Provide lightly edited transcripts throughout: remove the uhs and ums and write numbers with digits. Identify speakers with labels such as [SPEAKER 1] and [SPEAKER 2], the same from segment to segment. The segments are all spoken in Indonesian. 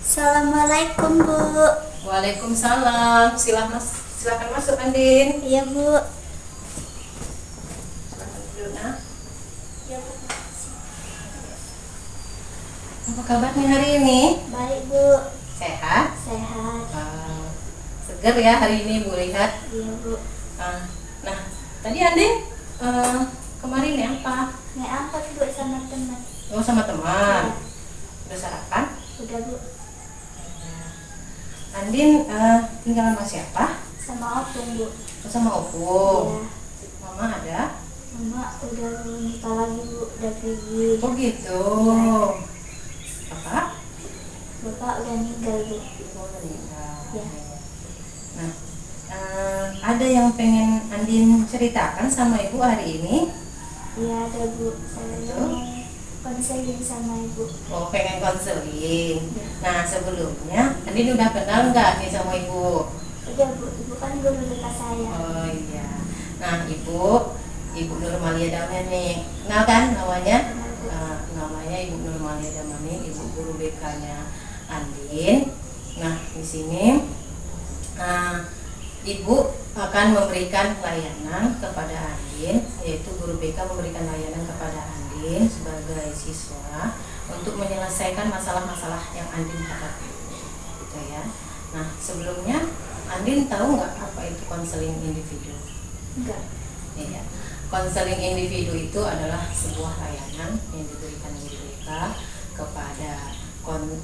[SPEAKER 1] Assalamualaikum Bu.
[SPEAKER 2] Waalaikumsalam. Silakan masuk Andin.
[SPEAKER 1] Iya Bu.
[SPEAKER 2] Silakan duduk nah.
[SPEAKER 1] Iya Bu.
[SPEAKER 2] Apa kabarnya hari ini?
[SPEAKER 1] Baik Bu.
[SPEAKER 2] Sehat?
[SPEAKER 1] Sehat.
[SPEAKER 2] Seger ya hari ini Bu lihat.
[SPEAKER 1] Iya Bu.
[SPEAKER 2] Nah, tadi Andin kemarin ya apa?
[SPEAKER 1] Naik angkot Bu sama teman.
[SPEAKER 2] Oh, sama teman.
[SPEAKER 1] Iya.
[SPEAKER 2] Udah sarapan?
[SPEAKER 1] Udah Bu.
[SPEAKER 2] Andin tinggal sama siapa?
[SPEAKER 1] Sama Opung Bu.
[SPEAKER 2] Oh, sama Opung.
[SPEAKER 1] Iya.
[SPEAKER 2] Mama ada?
[SPEAKER 1] Mama udah nikah lagi Bu. Udah pergi.
[SPEAKER 2] Oh gitu. Bapak?
[SPEAKER 1] Bapak udah meninggal Bu.
[SPEAKER 2] Oh, udah meninggal.
[SPEAKER 1] Iya.
[SPEAKER 2] Nah, ada yang pengen Andin ceritakan sama Ibu hari ini?
[SPEAKER 1] Iya ada Bu. Saya mau konseling sama Ibu.
[SPEAKER 2] Oh, pengen konseling.
[SPEAKER 1] Iya.
[SPEAKER 2] Nah, sebelumnya Andin udah kenal nggak nih sama Ibu?
[SPEAKER 1] Udah Bu. Ibu kan guru dekat saya.
[SPEAKER 2] Oh iya. Nah, Ibu Nurmalia Damani nih. Kenal kan namanya?
[SPEAKER 1] Kenal Bu.
[SPEAKER 2] Namanya Ibu Nurmalia Damani, Ibu guru BK-nya Andin. Nah, di sini Ibu akan memberikan layanan kepada Andin, yaitu guru BK memberikan layanan kepada Andin sebagai siswa untuk menyelesaikan masalah-masalah yang Andin hadapi, gitu ya. Nah, sebelumnya Andin tahu nggak apa itu konseling individu?
[SPEAKER 1] Enggak.
[SPEAKER 2] Iya. Konseling individu itu adalah sebuah layanan yang diberikan guru BK kepada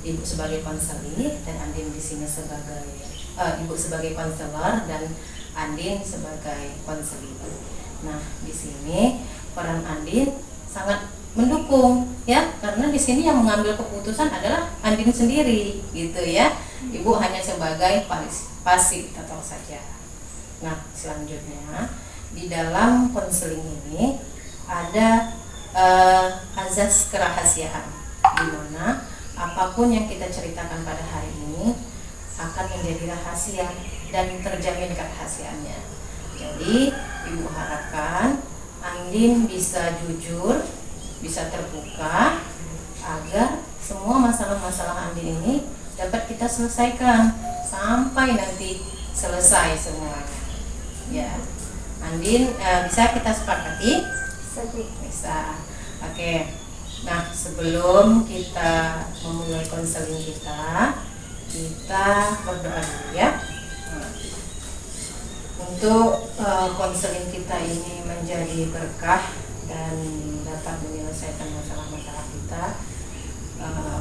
[SPEAKER 2] Ibu sebagai konselor dan Andin di sini sebagai Ibu sebagai konselor dan Andin sebagai konselor. Nah, di sini peran Andin sangat mendukung ya, karena di sini yang mengambil keputusan adalah Andin sendiri, gitu ya. Ibu hanya sebagai fasilitator saja. Nah, selanjutnya di dalam konseling ini ada azas kerahasiaan, di mana apapun yang kita ceritakan pada hari ini akan menjadi rahasia dan terjamin kerahasiaannya. Jadi, Ibu harapkan Andin bisa jujur, bisa terbuka agar semua masalah-masalah Andin ini dapat kita selesaikan sampai nanti selesai semuanya. Ya, Andin bisa kita sepakati? Bisa. Oke. Nah, sebelum kita memulai konseling kita berdoa dulu ya. Untuk konseling kita ini menjadi berkah dan dapat menyelesaikan masalah-masalah kita,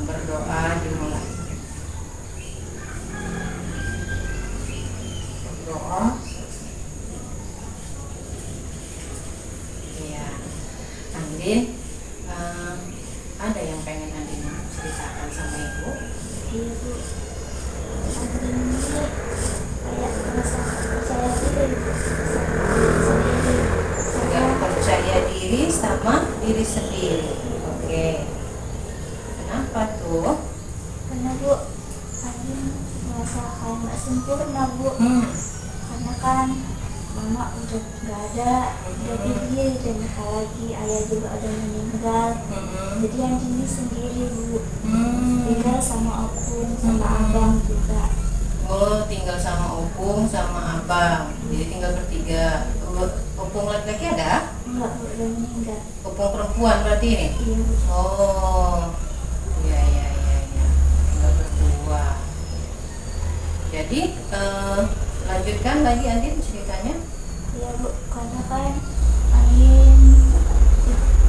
[SPEAKER 2] berdoa dimulai. Berdoa. Ya, Andin. Ada yang pengen Andin ceritakan sama Ibu?
[SPEAKER 1] Iya Bu. Andin ini kayak merasa percaya diri sendiri.
[SPEAKER 2] Agak percaya diri sama diri sendiri. Oke. Kenapa tuh?
[SPEAKER 1] Karena Bu, Andin merasa kayak nggak sempurna Bu. Karena kan Mama udah nggak ada, udah pergi dan nikah lagi, ayah juga udah meninggal. Jadi Andin ini sendiri Bu. Tinggal sama Opung, sama Abang juga.
[SPEAKER 2] Oh, tinggal sama Opung sama Abang. Jadi tinggal bertiga. Opung laki-laki ada?
[SPEAKER 1] Enggak Bu, udah meninggal.
[SPEAKER 2] Opung perempuan berarti ini?
[SPEAKER 1] Iya Bu.
[SPEAKER 2] Oh, iya. Tinggal berdua. Jadi lanjutkan lagi Andin ceritanya.
[SPEAKER 1] Iya Bu, karena kan Andin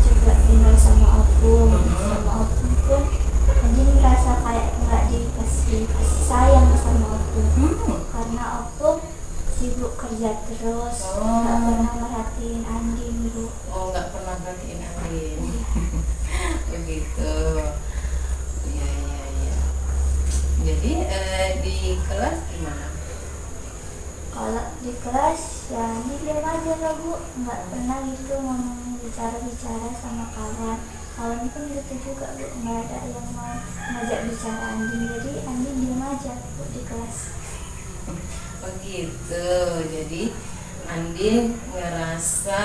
[SPEAKER 1] juga tinggal sama Opung. Sama Opung pun Andin merasa kayak nggak dikasih kasih sayang sama Opung. Karena Opung sibuk kerja terus, nggak pernah merhatiin Andin Bu.
[SPEAKER 2] Oh, nggak pernah perhatiin Andin. Begitu. Iya. Jadi di kelas gimana?
[SPEAKER 1] Kalau di kelas ya Andin diam aja lah Bu, nggak pernah gitu ngomong bicara sama kawan. Kawan pun gitu juga Bu, nggak ada yang mau ngajak bicara Andin. Jadi Andin diam aja Bu di kelas.
[SPEAKER 2] Begitu. Jadi Andin ngerasa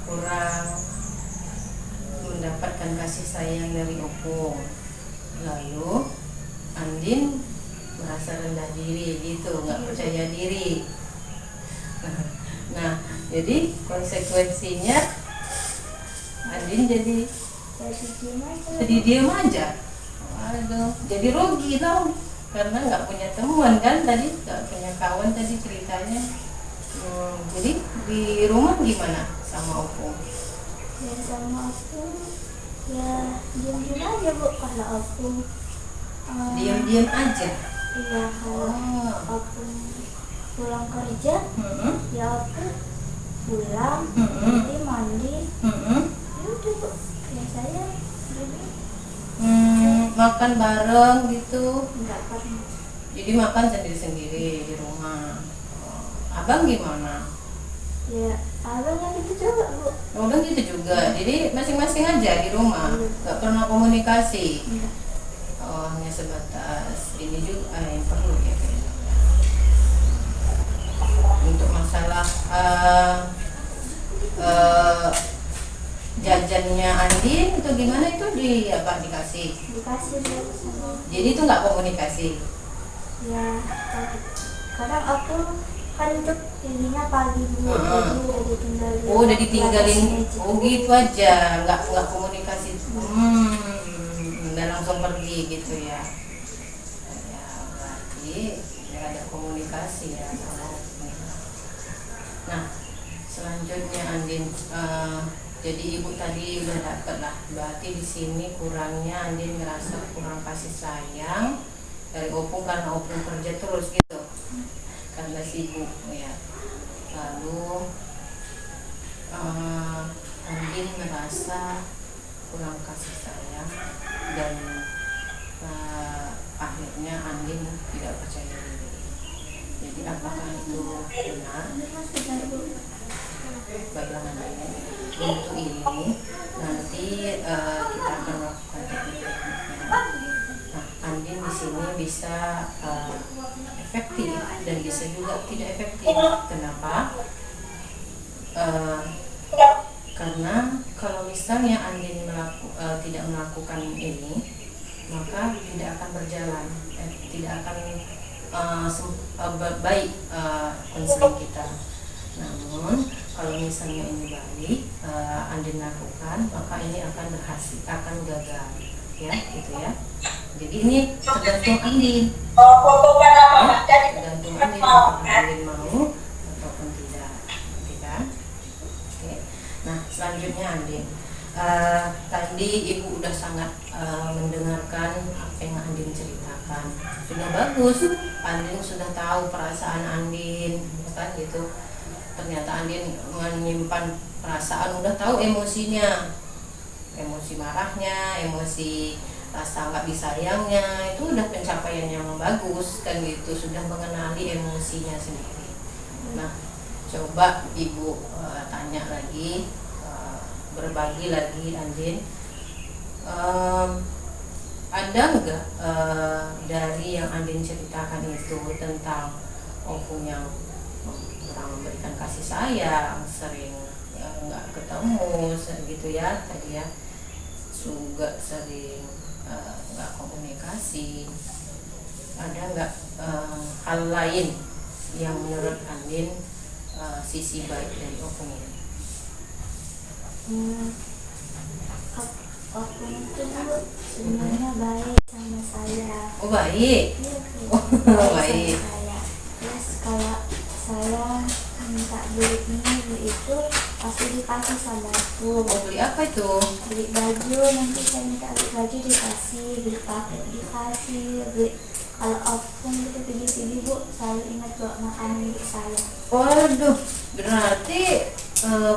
[SPEAKER 2] kurang mendapatkan kasih sayang dari Opung. Lalu Andin merasa rendah diri gitu, nggak percaya diri. Nah, jadi konsekuensinya Andin jadi diam aja. Waduh, jadi rugi dong, karena nggak punya teman kan tadi, nggak punya kawan tadi ceritanya. Jadi di rumah gimana sama Opung?
[SPEAKER 1] Ya sama aku ya diam-diam aja Bu. Kalau aku
[SPEAKER 2] Diam-diam aja.
[SPEAKER 1] iya, kalau aku pulang kerja ya aku pulang nanti mandi ya udah Bu, biasanya gini.
[SPEAKER 2] Makan bareng gitu.
[SPEAKER 1] Enggak pernah.
[SPEAKER 2] Jadi makan sendiri-sendiri di rumah. Abang gimana?
[SPEAKER 1] Ya abangnya gitu juga Bu.
[SPEAKER 2] Abang gitu juga. Jadi masing-masing aja di rumah. Gak pernah komunikasi.
[SPEAKER 1] Enggak.
[SPEAKER 2] Oh, hanya sebatas ini juga yang perlu ya kayaknya. Untuk masalah jajannya Andin itu gimana, itu dikasih?
[SPEAKER 1] Dikasih Bu sama.
[SPEAKER 2] Jadi itu nggak komunikasi.
[SPEAKER 1] Ya kadang aku kan untuk ininya pagi Bu, jadi udah ditinggalin.
[SPEAKER 2] Oh, udah ditinggalin.
[SPEAKER 1] Di atas meja.
[SPEAKER 2] Oh gitu aja, nggak komunikasi. Dan langsung pergi gitu ya. Ya berarti nggak ada komunikasi ya sama Opung. Nah, selanjutnya Andin, jadi ibu tadi udah dapet lah. Berarti di sini kurangnya Andin ngerasa kurang kasih sayang dari Opung karena Opung kerja terus gitu, karena sibuk ya. Lalu Andin merasa kurang kasih sayang dan akhirnya Andin tidak percaya diri. Jadi apakah itu benar? Baiklah Andin, untuk ini nanti kita akan melakukan teknik-tekniknya. Nah, Andin di sini bisa efektif dan bisa juga tidak efektif. Kenapa? Karena kalau misalnya Andin tidak melakukan ini, maka tidak akan berjalan, tidak akan baik konseling kita. Namun kalau misalnya ini baik, Andin lakukan, maka ini akan berhasil, akan gagal, ya, gitu ya. Jadi ini tergantung Andin, ya, tergantung Andin apakah Andin mau ataupun tidak, gitu kan? Oke. Nah, selanjutnya Andin, tadi ibu udah sangat mendengarkan apa yang Andin ceritakan. Sudah bagus, Andin sudah tahu perasaan Andin, kan gitu. Ternyata Andin menyimpan perasaan, udah tahu emosinya, emosi marahnya, emosi rasa nggak disayangnya, itu udah pencapaian yang bagus kan gitu, sudah mengenali emosinya sendiri. Nah, coba ibu tanya lagi, berbagi lagi Andin, ada nggak dari yang Andin ceritakan itu tentang Opung yang kurang memberikan kasih sayang, sering nggak ketemu gitu ya tadi ya, juga sering nggak komunikasi, ada nggak hal lain yang menurut Andin sisi baik dari Opung ini?
[SPEAKER 1] Opung itu Bu sebenarnya baik sama saya.
[SPEAKER 2] Oh baik.
[SPEAKER 1] Iya,
[SPEAKER 2] Oh baik.
[SPEAKER 1] sama saya. Terus kalau saya minta beli ini beli itu pasti dikasih sama aku.
[SPEAKER 2] Oh beli apa itu?
[SPEAKER 1] Beli baju, nanti saya minta beli baju dikasih, beli paket dikasih, beli. Kalau Opung gitu pergi-pergi Bu selalu ingat bawa makanan untuk saya.
[SPEAKER 2] Waduh, berarti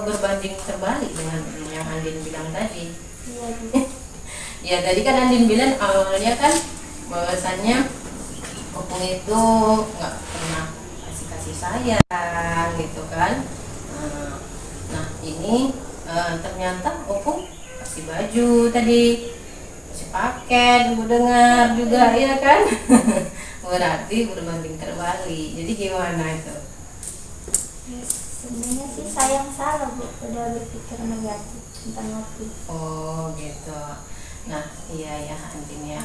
[SPEAKER 2] berbanding terbalik dengan yang Andin bilang tadi.
[SPEAKER 1] Iya Bu.
[SPEAKER 2] Ya tadi kan Andin bilang awalnya kan bahwasannya Opung itu nggak pernah kasih sayang gitu kan. Nah ini ternyata Opung kasih baju tadi, kasih paket, ibu dengar juga ya kan. Berarti berbanding terbalik. Jadi gimana itu?
[SPEAKER 1] Ya, sebenarnya sih saya yang salah Bu, udah berpikir negatif tentang Opung.
[SPEAKER 2] Oh gitu. Nah iya ya Andin ya.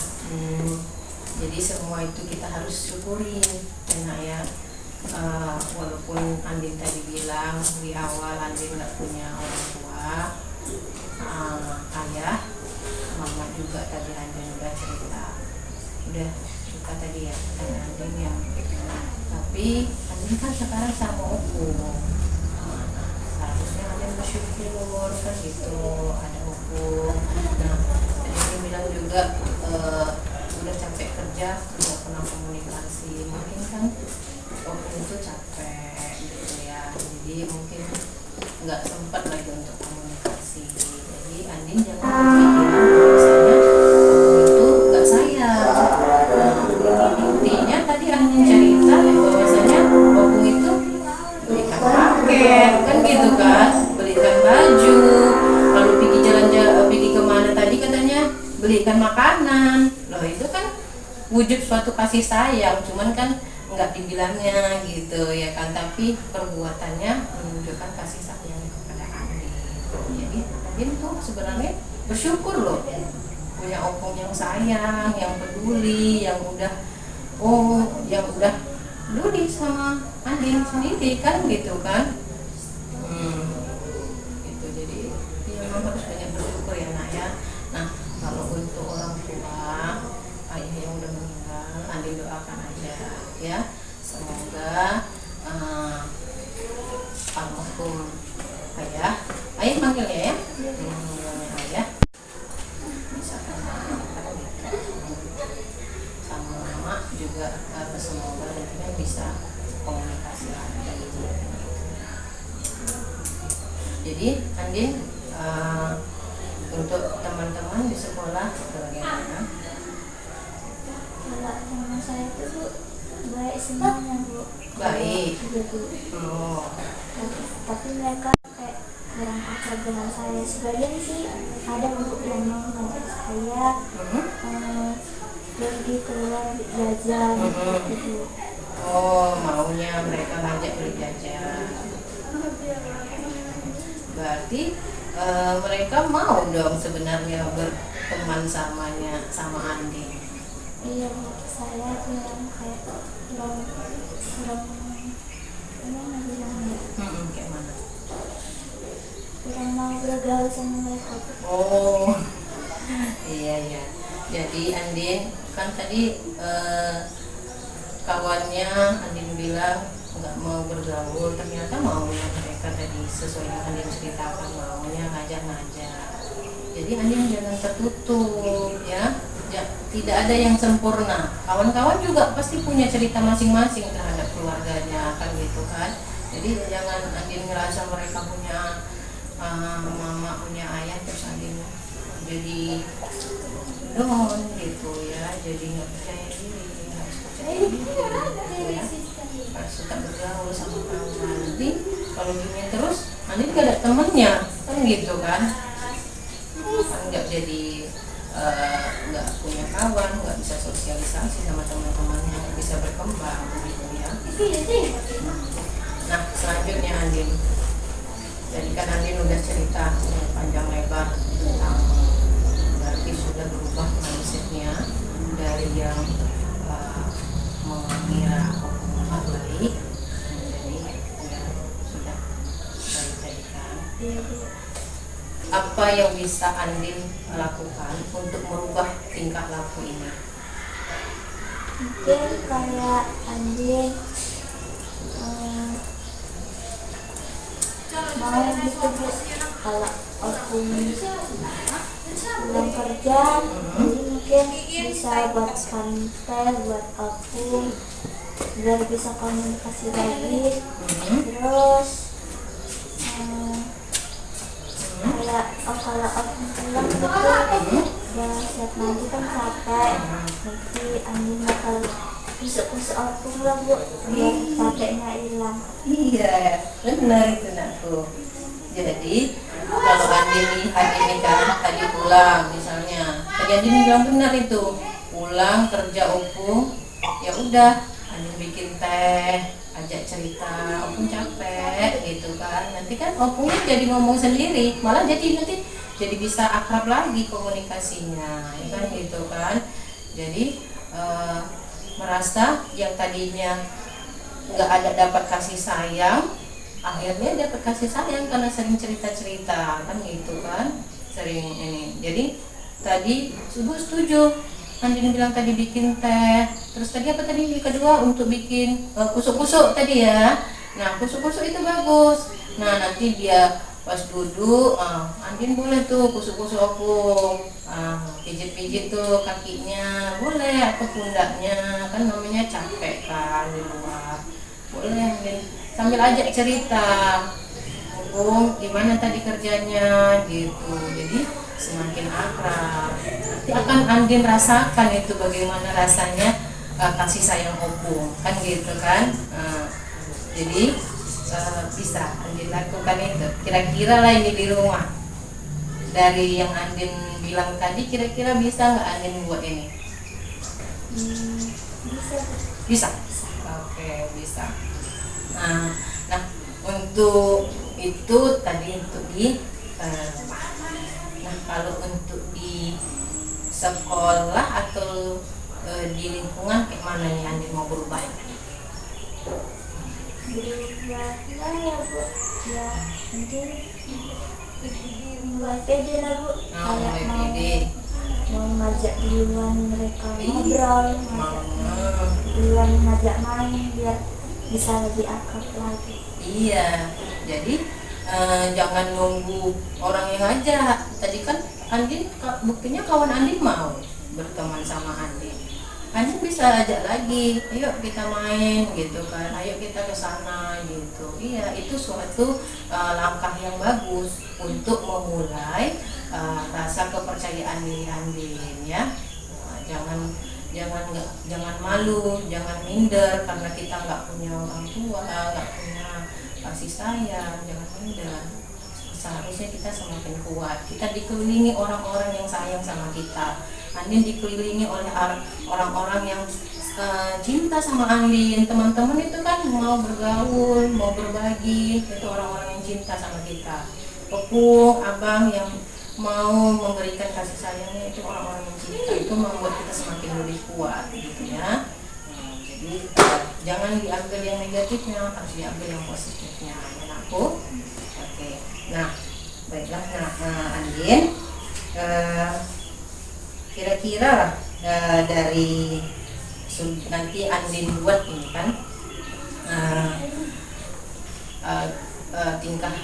[SPEAKER 2] Jadi semua itu kita harus syukurin karena ya walaupun Andin tadi bilang di awal Andin nggak punya orang tua, ayah, mama juga tadi Andin udah cerita, udah cerita tadi ya tentang Andin ya. Tapi Andin kan sekarang sama opung, seharusnya Andin bersyukur kan gitu ada opung. Nah tadi Andin bilang juga udah capek kerja nggak pernah komunikasi, mungkin kan opung itu capek gitu ya, jadi mungkin nggak sempat lagi untuk komunikasi. Jadi Andin jangan berpikiran bahwasanya opung itu nggak sayang. Nah, intinya tadi Andin cerita ya bahwasanya opung itu belikan paket kan gitu kan, belikan baju, lalu pergi jalan-jalan, pergi kemana tadi katanya belikan makanan. Loh itu kan wujud suatu kasih sayang, cuman kan nggak dibilangnya gitu ya kan, tapi perbuatannya menunjukkan kasih sayang kepada Andin. Jadi Andin tuh sebenarnya bersyukur loh punya opung yang sayang, yang peduli, yang udah peduli sama Andin sendiri kan gitu kan. Gitu, jadi ya memang harus banyak bersyukur ya nak ya. Nah kalau untuk orang tua ayah yang udah meninggal, Andin doakan aja ya, semoga almarhum ayah manggilnya ya, ayah bisa sama mama juga, semoga nantinya bisa komunikasi lagi. Jadi Andin untuk teman-teman di sekolah bagaimana?
[SPEAKER 1] Kalau teman saya itu Bu, baik semuanya Bu.
[SPEAKER 2] Baik.
[SPEAKER 1] Iya Bu.
[SPEAKER 2] Oh.
[SPEAKER 1] Tapi mereka kayak kurang akrab dengan saya. Sebagian sih ada Bu yang mau ngajak saya pergi keluar jajan gitu.
[SPEAKER 2] Oh, maunya mereka ngajak beli jajan. Berarti mereka mau dong sebenarnya berteman sama Andin.
[SPEAKER 1] Iya Bu, saya tuh yang kayak belum gimana bilangnya,
[SPEAKER 2] Kayak mana?
[SPEAKER 1] kurang mau bergaul sama mereka Bu.
[SPEAKER 2] Oh, iya. Jadi Andin kan tadi kawannya Andin bilang nggak mau bergaul, ternyata maunya mereka tadi sesuai yang Andin ceritakan, maunya ngajak-ngajak. Jadi Andin jangan tertutup ya. Tidak ada yang sempurna. Kawan-kawan juga pasti punya cerita masing-masing terhadap keluarganya kan gitu kan. Jadi jangan Andin ngerasa mereka punya mama, punya ayah terus Andin jadi down gitu ya, jadi nggak percaya diri, harus percaya diri gitu ya, harus suka bergaul sama kawan. Nanti kalau gini terus Andin gak ada temennya kan gitu kan nggak jadi nggak punya kawan, nggak bisa sosialisasi sama teman-temannya, nggak bisa berkembang gitu ya. Nah selanjutnya Andin, jadi kan Andin udah cerita panjang lebar tentang berarti sudah berubah mindsetnya dari yang mengira opung baik menjadi ya sudah baik-baik kan. Apa yang bisa Andin lakukan untuk merubah tingkah laku ini?
[SPEAKER 1] Mungkin kayak Andin mau gitu Bu, kalau opung pulang kerja jadi mungkin bisa buatkan teh buat opung biar bisa komunikasi lagi. Terus kayak kalau opung pulang gitu ya siap nanti kan capek, nanti Andin bakal kusuk-kusuk opung lah Bu biar capeknya hilang.
[SPEAKER 2] Iya, benar itu nakku. Jadi kalau Andin lihat ini kan tadi pulang misalnya, tadi Andin bilang benar itu, pulang kerja opung, ya udah Andin bikin teh, ajak cerita, opung capek gitu kan. Nanti kan opungnya jadi ngomong sendiri, malah jadi nanti jadi bisa akrab lagi komunikasinya, ya kan gitu kan. Jadi merasa yang tadinya nggak ada dapat kasih sayang, akhirnya dapat kasih sayang karena sering cerita-cerita kan gitu kan, sering ini. Jadi tadi Ibu setuju, Andin bilang tadi bikin teh, terus tadi apa tadi kedua untuk bikin kusuk-kusuk tadi ya. Nah kusuk-kusuk itu bagus. Nah nanti dia pas duduk, Andin boleh tuh kusuk-kusuk opung, pijit-pijit tuh kakinya boleh atau pundaknya, kan namanya capek kan di luar. Boleh Andin sambil ajak cerita, opung gimana tadi kerjanya gitu. Jadi semakin akrab. Nanti akan Andin rasakan itu bagaimana rasanya kasih sayang opung kan gitu kan. Jadi bisa Andin lakukan itu. Kira-kira lah ini di rumah. Dari yang Andin bilang tadi, kira-kira bisa nggak Andin buat ini?
[SPEAKER 1] Bisa.
[SPEAKER 2] Bisa. Oke, bisa. Nah untuk itu tadi untuk di rumah. Nah kalau untuk di sekolah atau di lingkungan kayak mana nih Andin mau berubah?
[SPEAKER 1] Berubahnya ya Bu, ya mungkin mulai pede lah Bu, kayak mau ngajak duluan mereka ngobrol, duluan ngajak main biar bisa lebih akrab lagi.
[SPEAKER 2] Iya, jadi jangan nunggu orang yang ngajak. Tadi kan Andin buktinya kawan Andin mau berteman sama Andin. Andin bisa ajak lagi, ayo kita main gitu kan, ayo kita ke sana gitu. Iya, itu suatu langkah yang bagus untuk memulai rasa kepercayaan diri Andin ya. Jangan malu, jangan minder karena kita nggak punya orang tua, nggak punya kasih sayang, jangan minder. Seharusnya kita semakin kuat. Kita dikelilingi orang-orang yang sayang sama kita. Andin dikelilingi oleh orang-orang yang cinta sama Andin. Teman-teman itu kan mau bergaul, mau berbagi, itu orang-orang yang cinta sama kita. Opung, abang yang mau memberikan kasih sayangnya itu orang-orang yang cinta. Itu membuat kita semakin lebih kuat gitu ya. Jadi jangan diambil yang negatifnya, harus diambil yang positifnya ya aku. Oke. Nah baiklah, Andin, kira-kira dari nanti Andin buat ini kan tingkah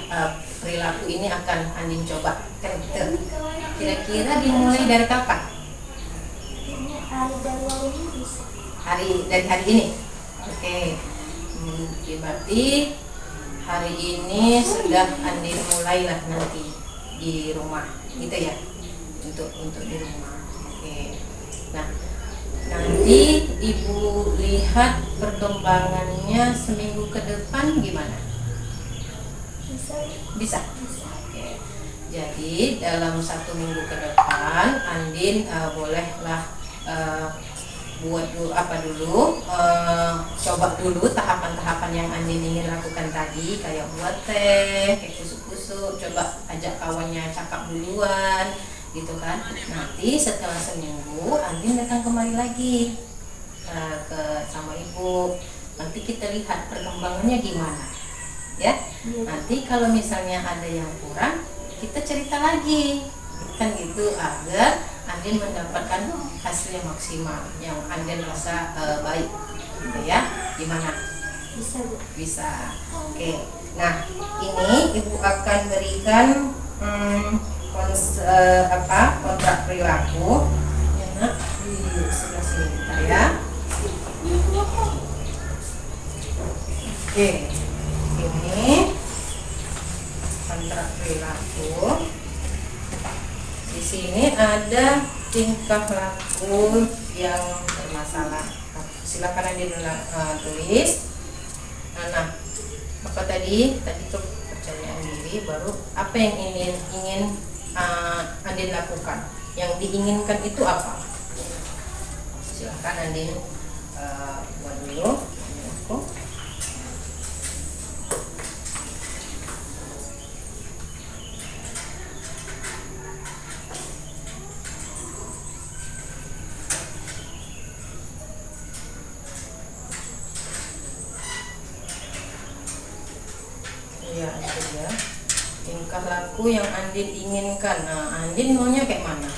[SPEAKER 2] perilaku ini akan Andin coba kan gitu. Kira-kira dimulai dari kapan? Dari hari ini. Oke. Berarti hari ini sudah Andin mulailah nanti di rumah gitu ya, untuk di rumah. Oke. Nah nanti Ibu lihat perkembangannya seminggu ke depan gimana? Bisa. Oke. Jadi dalam 1 minggu ke depan Andin bolehlah buat dulu coba dulu tahapan-tahapan yang Andin ingin lakukan tadi, kayak buat teh, kayak kusuk-kusuk, coba ajak kawannya cakap duluan gitu kan. Nanti setelah seminggu Andin datang kembali lagi sama Ibu. Nanti kita lihat perkembangannya gimana ya. Nanti kalau misalnya ada yang kurang, kita cerita lagi kan gitu, agar Andin mendapatkan hasil yang maksimal, yang Andin rasa baik gitu ya. Gimana?
[SPEAKER 1] Bisa Bu.
[SPEAKER 2] Bisa. Oke. Nah ini Ibu akan berikan kontrak perilaku ya, di sebelah sini bentar ya. Oke, ini kontrak perilaku. Di sini ada tingkah laku yang bermasalah. Silakan Andin tulis. Nah, apa tadi tuh kepercayaan diri, baru apa yang ingin Andin lakukan. Yang diinginkan itu apa? Silakan Andin buat dulu. Iya, itu dia. Tingkah laku yang Andin inginkan. Nah, Andin maunya kayak mana?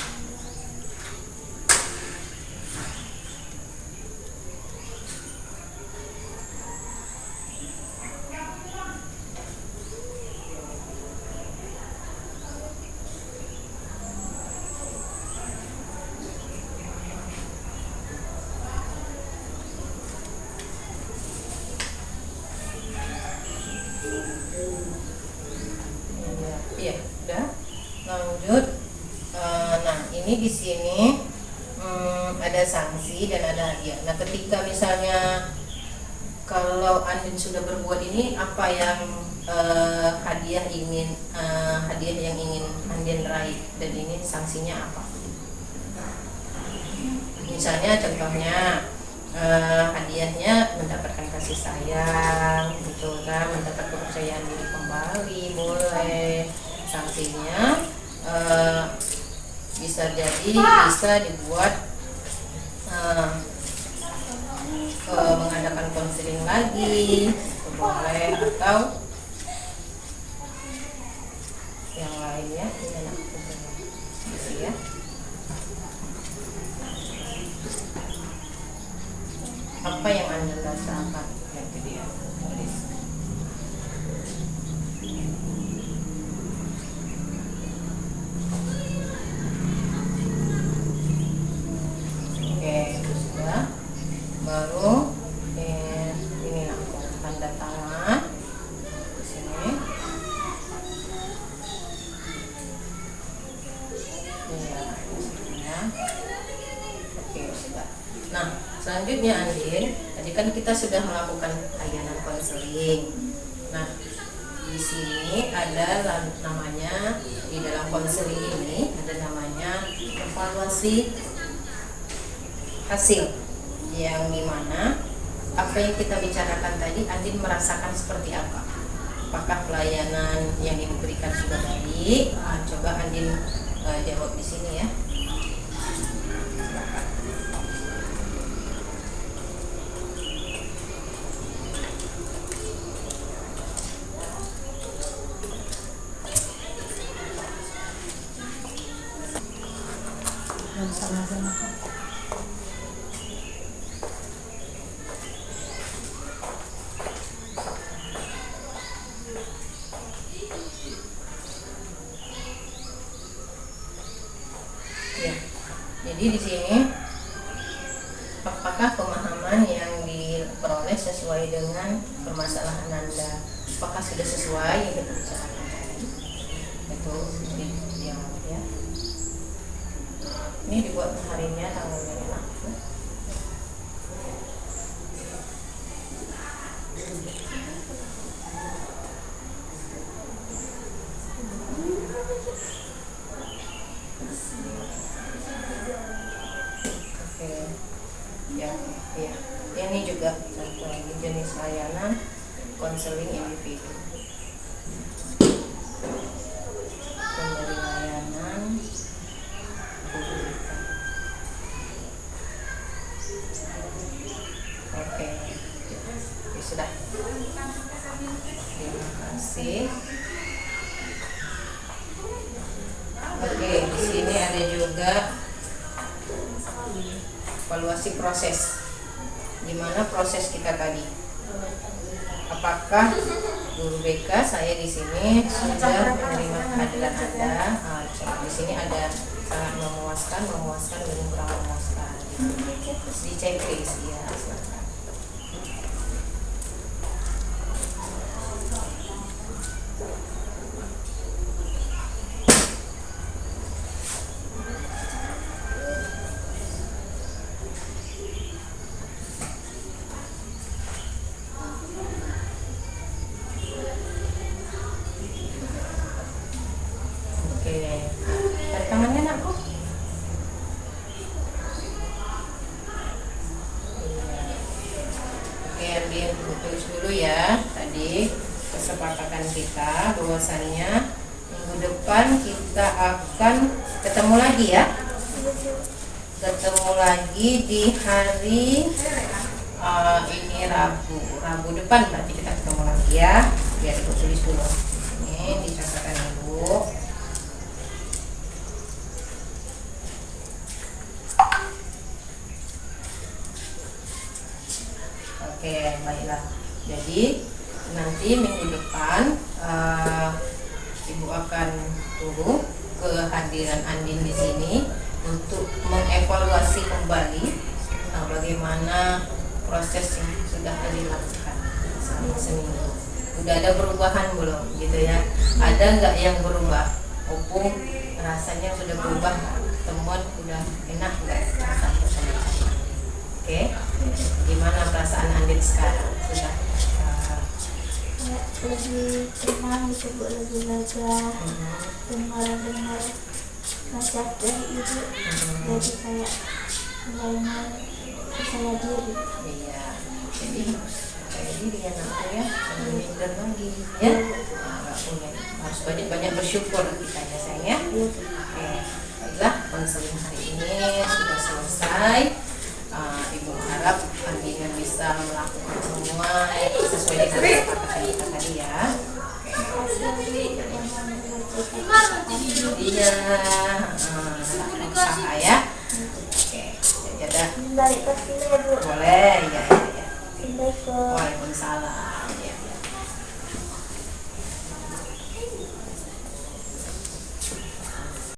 [SPEAKER 2] Iya, udah. Lanjut. Nah, ini di sini ada sanksi dan ada hadiah. Nah, ketika misalnya kalau Andin sudah berbuat ini, apa yang hadiah yang ingin Andin raih, dan ini sanksinya apa? Misalnya contohnya hadiahnya mendapatkan kasih sayang gitu kan, mendapat kepercayaan diri kembali boleh. Sanksinya bisa dibuat mengadakan konseling lagi boleh, atau yang lainnya. Ini anak isi ya. Apa yang Anda rasakan? Itu dia, tulis. Oke, itu sudah. Baru ini aku tanda tangan di sini. Iya, ya. Oke, sudah. Nah, selanjutnya Andin, tadi kan kita sudah melakukan layanan konseling. Nah, di sini ada namanya, di dalam konseling ini ada namanya evaluasi hasil, yang dimana apa yang kita bicarakan tadi Andin merasakan seperti apa. Apakah pelayanan yang diberikan sudah baik? Coba Andin jawab di sini ya. Sama-sama. Ya, jadi di sini apakah pemahaman yang diperoleh sesuai dengan permasalahan Anda? Apakah sudah sesuai yang kita bicarakan tadi? Itu yang ya. Ini dibuat harinya tanggalnya enak. Oke, ya. Ini juga satu lagi jenis layanan konseling individu. Pemberi layanan publik. Oke, ya sudah. Terima kasih. Oke, di sini ada juga evaluasi proses. Gimana proses kita tadi? Apakah guru BK saya di sini sudah menerima kehadiran Anda? Di sini ada sangat memuaskan dan kurang memuaskan. Di checklist ya, silakan. Tarik tangannya anakku. Oke, Andin tulis dulu ya. Tadi kesepakatan kita bahwasannya minggu depan kita akan ketemu lagi ya. Ketemu lagi di hari ini Rabu depan berarti kita ketemu lagi ya. biar ibu tulis dulu. Ini dicatatkan dulu. Oke, baiklah. Jadi nanti minggu depan ibu akan tunggu kehadiran Andin di sini untuk mengevaluasi kembali bagaimana proses yang sudah Andin lakukan selama seminggu. Udah ada perubahan belum gitu ya? Ada nggak yang berubah? Opung rasanya sudah berubah, temuan udah enak nggak rasanya sama-sama? Oke, gimana perasaan Andin sekarang? Sudah
[SPEAKER 1] kayak lebih tenang gitu Bu, lebih lega, dengar nasihat dari ibu, jadi kayak mulai percaya diri.
[SPEAKER 2] iya, jadi harus percaya diri ya nak ya, jangan minder lagi ya. Nggak punya, harus banyak bersyukur kita ya sayang ya. Oke, baiklah, konseling hari ini sudah selesai. Ibu harap Andin bisa melakukan semua sesuai dengan kesepakatan kita tadi ya. Iya, usaha ya. Oke, ya udah.
[SPEAKER 1] Balik ke sini ya Bu.
[SPEAKER 2] Boleh, ya.
[SPEAKER 1] Assalamualaikum.
[SPEAKER 2] Waalaikumsalam.